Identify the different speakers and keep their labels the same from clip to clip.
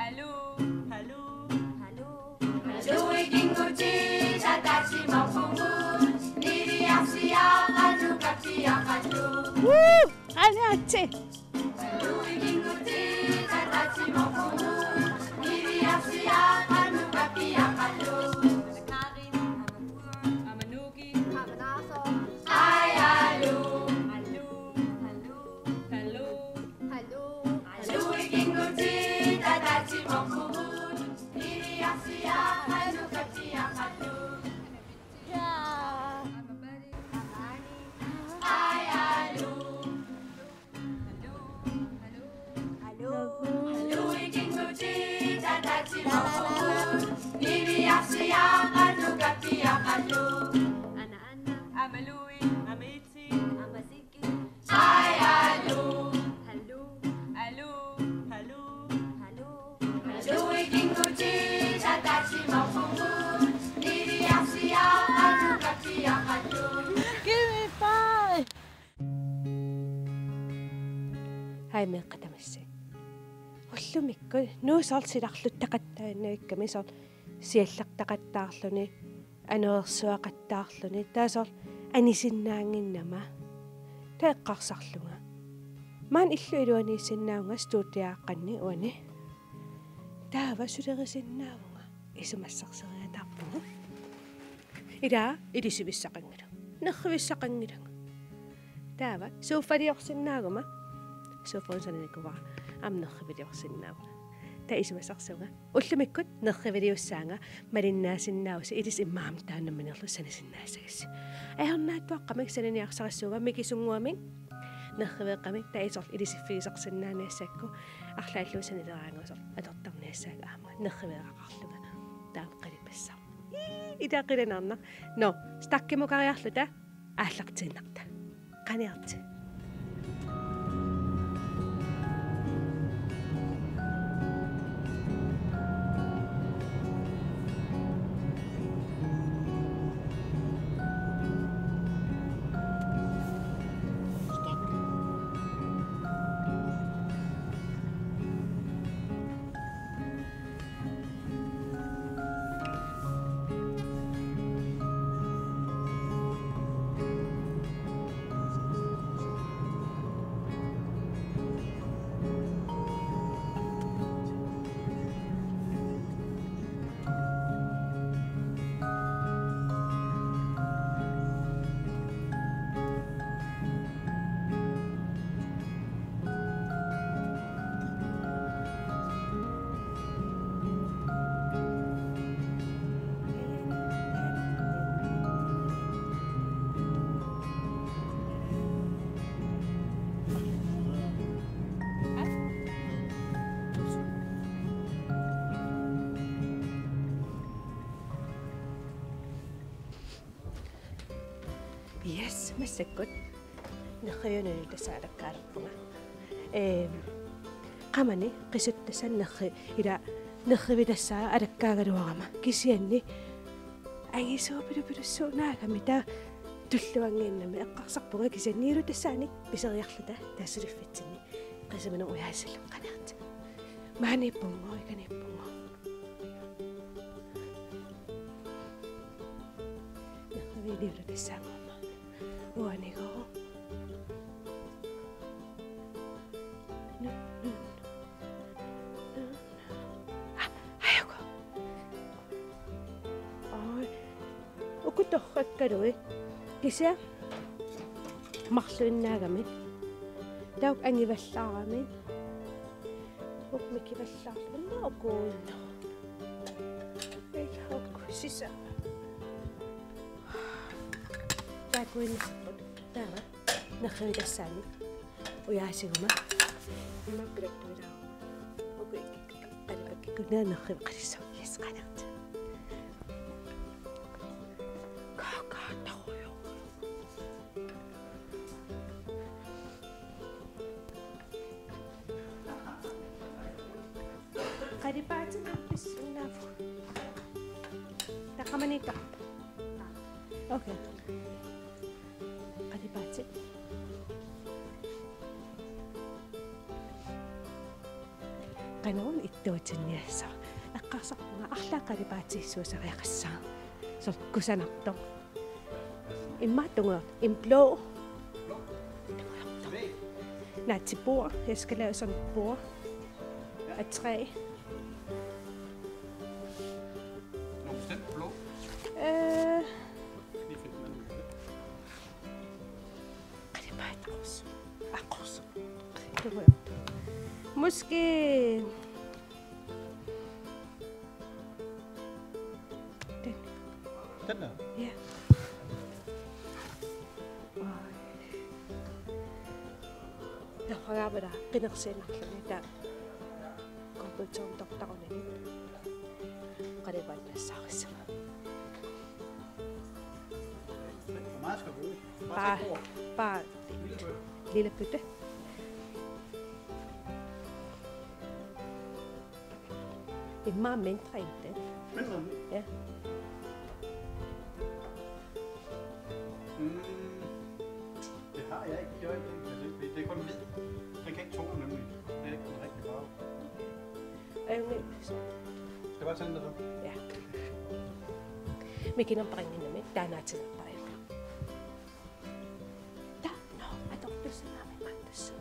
Speaker 1: Hallo, hallo,
Speaker 2: hallo.
Speaker 1: hallo, ik ging goed zien, dat je mag gewoon. Niet afsia, hallo, kapia, hallo.
Speaker 3: Woo! Anate.
Speaker 1: Hallo, ik ging goed zien, dat je mag gewoon. Niet afsia, hallo, kapia, hallo. Karin, Amanuki,
Speaker 2: Amanaso.
Speaker 1: hi, hallo,
Speaker 2: Hallo. Hallo.
Speaker 1: hallo.
Speaker 2: Hallo.
Speaker 1: Hallo, ik ging goed zien, dat je mag gewoon. Niet afsia, hallo, kapia, hallo.
Speaker 3: Ja.
Speaker 2: Amani.
Speaker 1: Hi, hallo.
Speaker 2: Hallo.
Speaker 1: Hallo, ik ging goed zien, dat je mag gewoon. Niet afsia, hallo, kapia, hallo.
Speaker 2: Ana Ana.
Speaker 1: Amalui, Amitsi.
Speaker 2: Amasiki.
Speaker 1: Hi, hallo.
Speaker 2: Hallo.
Speaker 1: Hallo, hallo.
Speaker 2: Hallo.
Speaker 1: Hallo, ik ging goed zien, dat je mag gewoon. Niet afsia, hallo, kapia, hallo.
Speaker 3: Give me five. Hai me qatamassi. Ullumikku nuusol silarluttaqattaannaikka misol siallaqtaqattaarluni aneersuaqattaarluni taasor anisinnaanginnama taeqqarsarlunga maan illu iluanisinnaunga stuutiaaqqanni uani taava sulerisinnaavuga isumassarсериатарпугу ila ilisivissaqangilu nerrivissaqangilanga taava suuffaliorsinnaaguma suuffarisannikuvaa amnerriviliorsinnaavuga ta isumassarsuga ullumikкут nerriviliussaanga malinnaasinnausi ilis immaam taannamminerlu sanisinnaasagassi ajarnaattuaqqamik saniniarsarassuuga mikisunguamik nerriveeqqamik ta isor ilisiffigisarsinnaaniassakku арлааллуусанилераангусор аторtarniassaaga аама nerriveeqaqarluga таам qalipassa итаақиланарна но стаккимукариарлута ааллартииннарта qaниарти Yes, massakkut nerriyununi tassaalakkaarpunga qamani qisuttassan ila nerrivitassaa alakkaagaluarama kisianni agisuupilupilussuunaagami ta tulluangiinnami eqqarsarpunga kisianniilu tassaani piseriarluta taassuliffitsinni qisamanu uyaasallun qanaarta maaniippungo ikaniippungo nerriviliulu tassaango uanigo ayoko ai ukutorrakkalui kisia marluinnaagami tauk angivallaarami ukmikivallaarlunna ukuunno eihaukku sisa takuinnaqqut taava nerrivitassaani uyaasiguma imappilattuilaa uku qalipakkikunaa nerriviqalissu yes qanaarta kaakaataruyo qalipaatinarpissuunaafu taqamaniitta okay qalipaatin qanaun туутинниассаа аққарсарпунга арлаақалипаатиссуусариақассаа сор кусанартор иммааттунга en blå nej til bord. Jeg skal lave sådan et bord af træ.
Speaker 4: Nogle bestemt blå?
Speaker 3: Det er bare et ros. Ros. Det var måske... Den.
Speaker 4: Den der?
Speaker 3: Ja. Jeg prøver at være bindersenere. Der går på tom doktorerne. Og det var en masse også.
Speaker 4: Hvor meget skal du bruge?
Speaker 3: Bare lille bytte. Det er meget mindre end det.
Speaker 4: Mindre end det?
Speaker 3: Ja.
Speaker 4: Det har jeg ikke. Det er kun hvid. Den kan ikke tone nemlig. Det er ikke den rigtige farve. Skal jeg bare tænde det så?
Speaker 3: Ja. Vi kan bringe hende med. Der er noget til at bringe. Der, nå, at du pludselig har med mandes.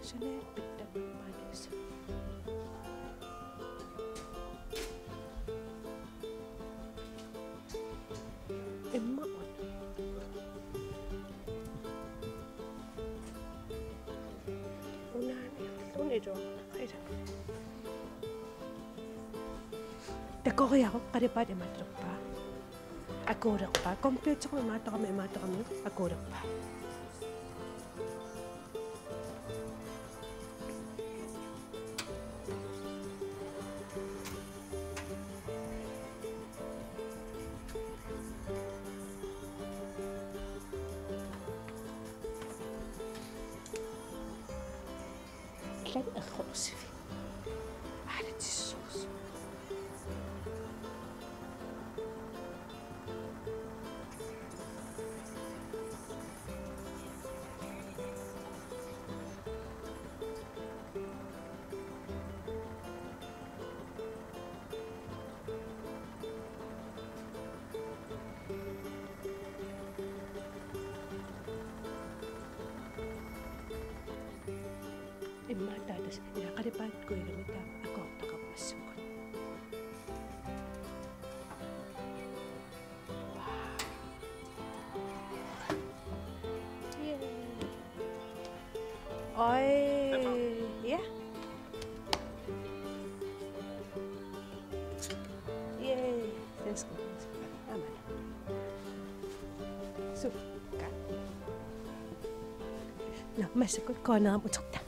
Speaker 3: Sådan er bitte mandes. Emma Der går jeg op, og det er bare det, man drømmer. Jeg går derop. Computeren med mig, jeg går derop. Klæd er rosefin. Ej, det er sauce. Imma tadas nakalipat ko yung gamit ako nakapasok. Wow. Yeah. Oj. Ja. Yeah. Den skal vi. Jamen. Super. Nå, masser godt gå ned og trække.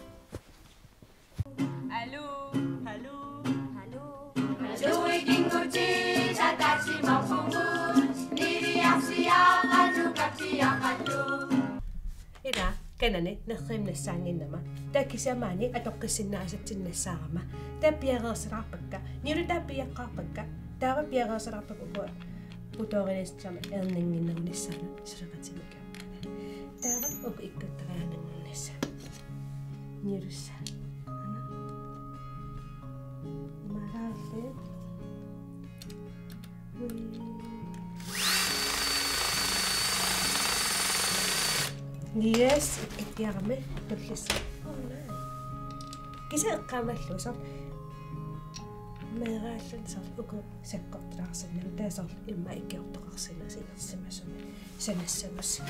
Speaker 3: Ida, kanane nakhim nasangin nama. Ta kisamani atoqqisinnaasatsinnassarama. Ta piagersararpakka. Niru ta piaqqarpakka. Taava piagersararpakku. Putorinistsama erninginnerunissana suraqatimaka. Taava ok ikkuttarianannassa. Nirussa. Marale. Yes, ikkiarme tullis. Kisa eqqaamallu sor. Meeraallan sor uku sakkortulaarsinna taasor imma ikkiortoqarsina sinersimasumi sanassamas.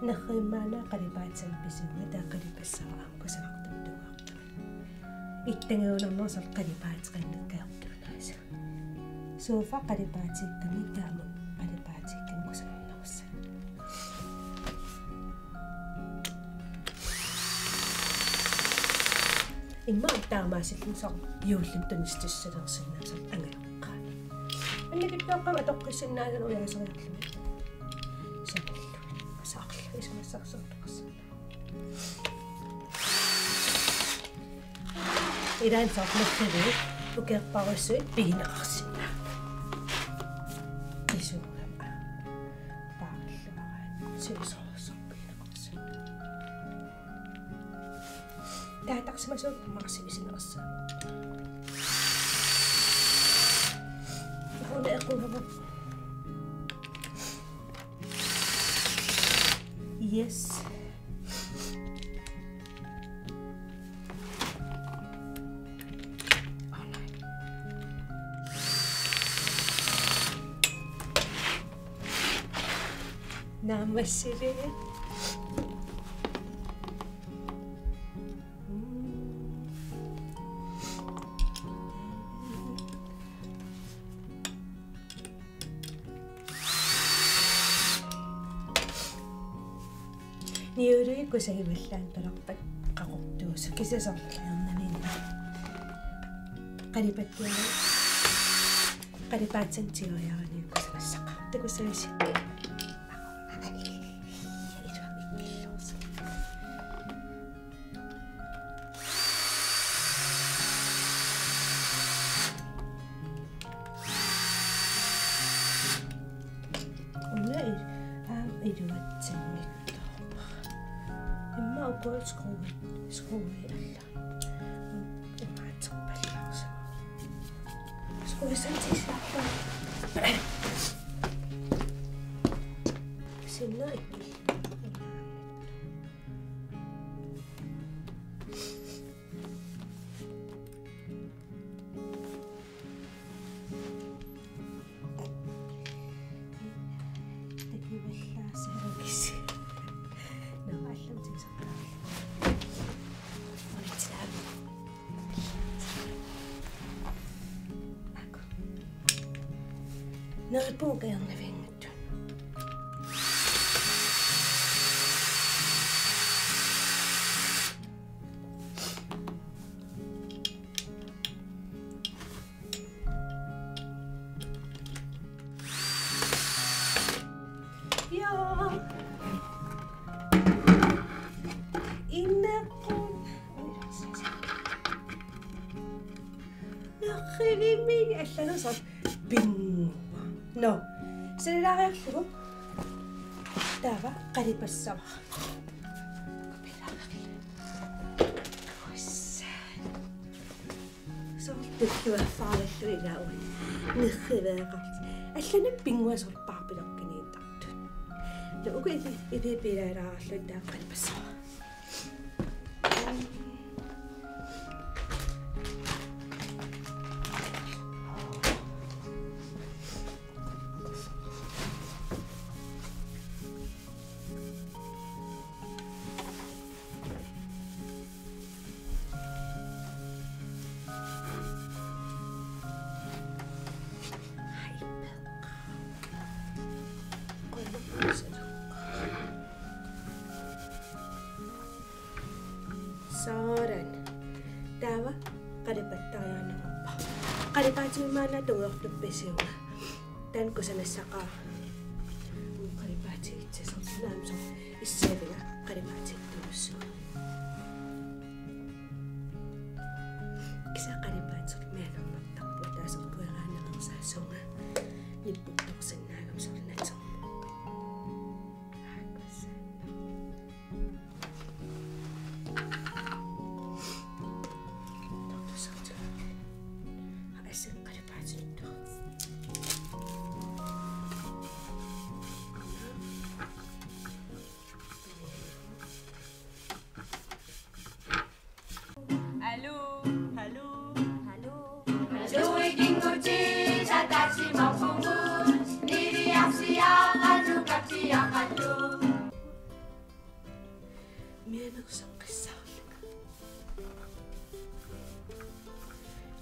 Speaker 3: Nakhimana qalipaatsan pisunga ta qalipassara kusaraqtumtuarta. Ittanguunernersal qalipaatqannakkaartunaasa. Suufa qalipaatikkammi taamu qalipaatikkan kusarnernersa. имма таамаасиллунсаа юуллим тунистуссалерсиннаасаа ангалоққаа анникиттоққама тоққиссиннаалу яасериарлуми сааллу асаарлу исмассарсертоқарсаа иран саарлуттули укеқпаруссуи пигинеқарсинаа исуурама пааллуараа сиусоорсоо пигинеқарсинаа таатарсимасуут марсивисинерсаа хона эккунава yes Namaste. Niuri ko sa iwilan palakpat kakuktuso kisa sa kayang namin. Kalipat ko na. Kalipatsan siyo yawan niyo ko sa masaka. Tago sa isi. Skruet alla. Det var inte så bra. Ska vi sen till slappa? Sen nej. Nalpong kayang navingot yun. Ja. Inne ko. Nakivimig. Ala na sa bing. No, siriraaqarlugu taava qalipassava sortukkuaffaarallu ilaaui nirriveeqart allana pinguasorpaarpiloqqiniittartut luugu idipilaalaarallu taa qalipassava Soran. Tawa qalipattariaanneruppa. Qalipaatimaana tuuertuppisiuga. Tan kusanassaqa. Qalipaatiitsasornaamso issaaviga qalipaatiittuussuga. Kisa qalipaatsork meanernertarpu taasorkueraanerersaassunga. Nipputtorsinnaagamsornatsormu.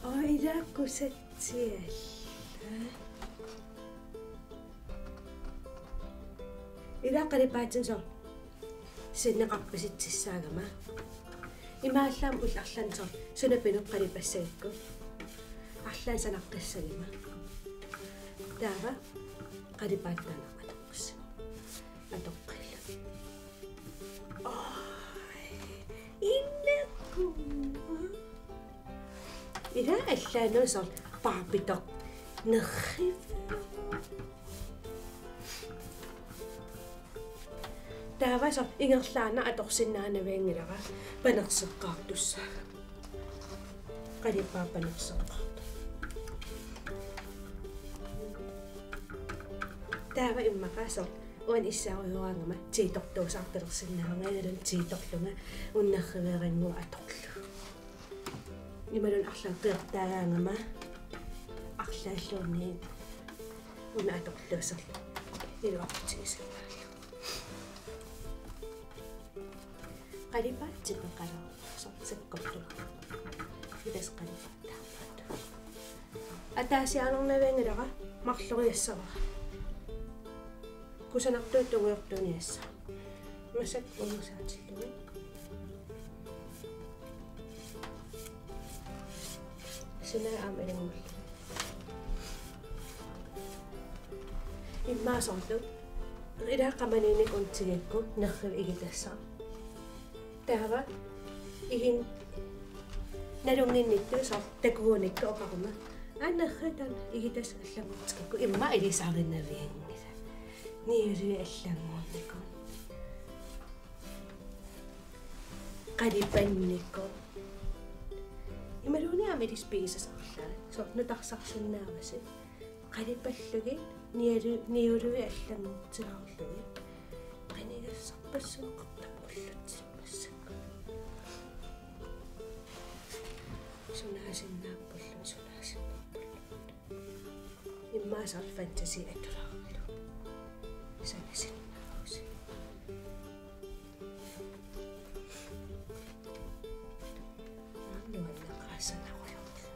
Speaker 3: Oira kusatsiel. Ira qalipaatsin so sinneqarpisitsissaagama имааллаам улларлансор сунапинук қалипассагикку арлаан санаққиссагима таава қалипааттаанақатоққис атоққилла иннакку ира аллаанусор парпитоқ неррив таавасо ингерлаана аторсиннаанавиангилара панерсеққартусса қалипаа панерсеққарт таава иммақасо уан иссааруйуаангама тиитортуусаарталерсиннаангаалун тииторлунга уннерриверингу аторлу ималун арлааққиертаагаангама арлааллуунни уна аторлуусерлу илуартигисаа qalipaatsipeqalo sortsekkorlu itas qalipaattaappaatu ataasianernaviangilera marloriassava kusanartuut ungiortuniassa masak unusaatillugi sinaa aamilingulla immaasorlu ilaaqamaniini untigikku nerriv igitassa таава иин нарунginнитtu сор такууникку оқарума аннерритан игитас аллагуутскакку имма илисаариннавиангила ниури аллагуунникку qalipанникку ималуни амилис писасарлаа сор нутарсарсиннааваси qalipаллуги ниулуи аллагуутсилаарлуги qanigassarpassuuqartapullut sunaasinnaapullu immaasar fantasi atulaarlu sanasinnaausi annuannaqaassanaruyorlu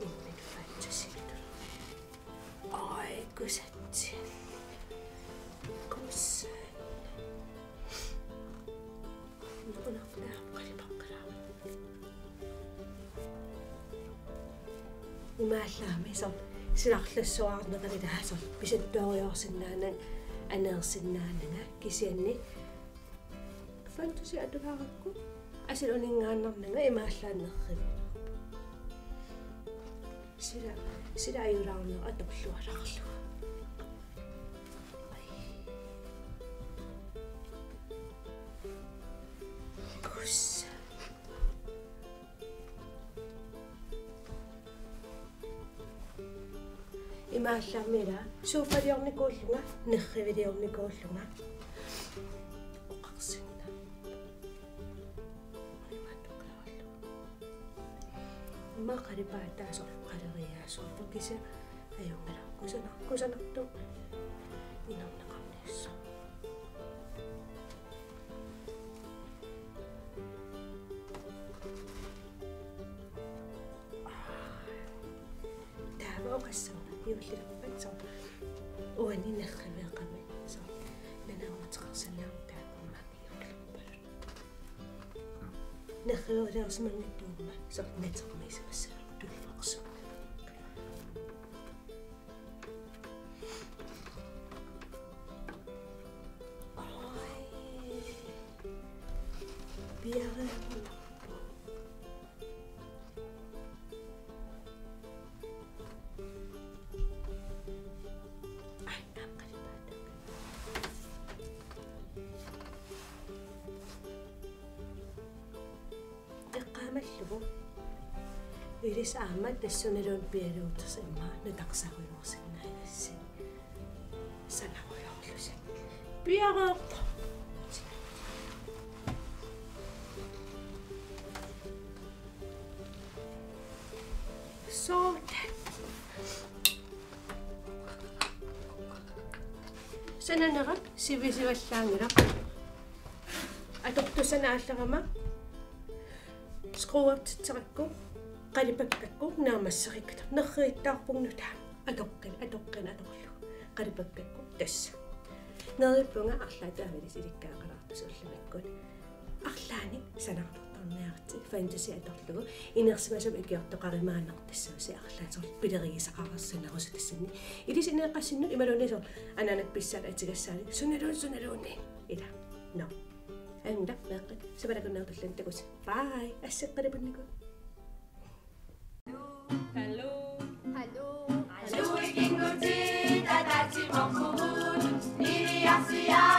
Speaker 3: immin fantasi atulaarlu ai kusatsi kussa имааллаами сор силарлассуаарнеқалилаасор писаттуариорсиннаанан анеерсиннаанага кисианни фантаси атулааракку асилунингааннарнага имааллааннеррив сила аюлаарнер аторлуаларлу кусса имааллаамила сууфалиорникууллунга нерривилиорникууллунга оқарсинна имаатуклааллу имма қалипаатаасор қалериаасорпу киса аюнгала кусанарту инарнеқарниссу таава оқассаа юуллерпатсо уани нерривеэқами со нанааматеқарсанаартаакуммаакиуллерпалут нерривеэрсмангиттуумма со натермисимассаа туллеқарсу биарэ эққамаллугу илис аамат тассунилуун пиалуутэрсимма нутақсаруйорсиннаагасси санаруйорлуса пиареерто соот сананера сивисиваллаангила атортусанааллерама скруутитсеракку qalipakkakku naamasserikkata nerriittaarpugnuta atoqqin atorlu qalipakkakku tassa nerippunga arlaataamilis ilikkaaqalaarpasuullamakkut arlaani sanartorta торниарти фэнтези аторлугу инерсимасум икиортоқаримаанартассаа сиарлаатор пилеригисақарерсинарусу тассани илисинеэққассиннут ималунисор ананак писсаала атигассаани суналуунни ила no анда меққат сабалакуннаартуллан такус бай ассеққалапуннику
Speaker 2: Hallo.
Speaker 1: Hallo, ikinguti, tatachi mokuhun, iri asia.